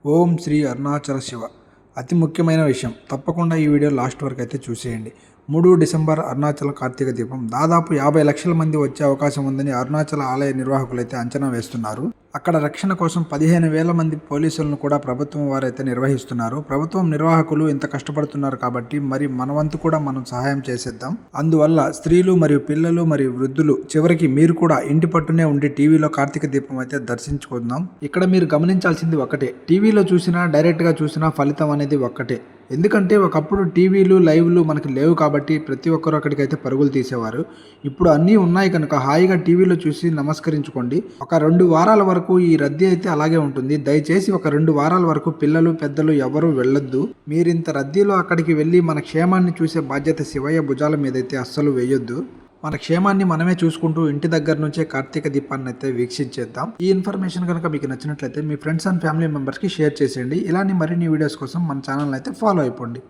ఓం శ్రీ అరుణాచల శివ. అతి ముఖ్యమైన విషయం, తప్పకుండా ఈ వీడియో లాస్ట్ వరకు అయితే చూసేయండి. 3 డిసెంబర్ అరుణాచల కార్తీక దీపం. దాదాపు 50 లక్షల మంది వచ్చే అవకాశం ఉందని అరుణాచల ఆలయ నిర్వాహకులు అయితే అంచనా వేస్తున్నారు. అక్కడ రక్షణ కోసం 15,000 మంది పోలీసులను కూడా ప్రభుత్వం వారైతే నిర్వహిస్తున్నారు. ప్రభుత్వం నిర్వాహకులు ఇంత కష్టపడుతున్నారు కాబట్టి మరి మన వంతు కూడా మనం సహాయం చేసేద్దాం. అందువల్ల స్త్రీలు మరియు పిల్లలు మరియు వృద్ధులు చివరికి మీరు కూడా ఇంటి పట్టునే ఉండి టీవీలో కార్తీక దీపం అయితే దర్శించుకుందాం. ఇక్కడ మీరు గమనించాల్సింది ఒకటే, టీవీలో చూసినా డైరెక్ట్గా చూసినా ఫలితం అనేది ఒక్కటే. ఎందుకంటే ఒకప్పుడు టీవీలు లైవ్లు మనకి లేవు కాబట్టి ప్రతి ఒక్కరు అక్కడికైతే పరుగులు తీసేవారు. ఇప్పుడు అన్నీ ఉన్నాయి కనుక హాయిగా టీవీలో చూసి నమస్కరించుకోండి. ఒక 2 వారాల వరకు ఈ రద్దీ అయితే అలాగే ఉంటుంది. దయచేసి ఒక 2 వారాల వరకు పిల్లలు పెద్దలు ఎవరూ వెళ్ళొద్దు. మీరింత రద్దీలో అక్కడికి వెళ్ళి మన క్షేమాన్ని చూసే బాధ్యత శివయ్య భుజాల మీదైతే అస్సలు వేయొద్దు. మన క్షేమాన్ని మనమే చూసుకుంటూ ఇంటి దగ్గర నుంచే కార్తీక దీపాన్ని అయితే వీక్షించేద్దాం. ఈ ఇన్ఫర్మేషన్ కనుక మీకు నచ్చినట్లయితే మీ ఫ్రెండ్స్ అండ్ ఫ్యామిలీ మెంబర్స్కి షేర్ చేసేయండి. ఇలాంటి మరిన్ని వీడియోస్ కోసం మన ఛానల్ అయితే ఫాలో అయిపోండి.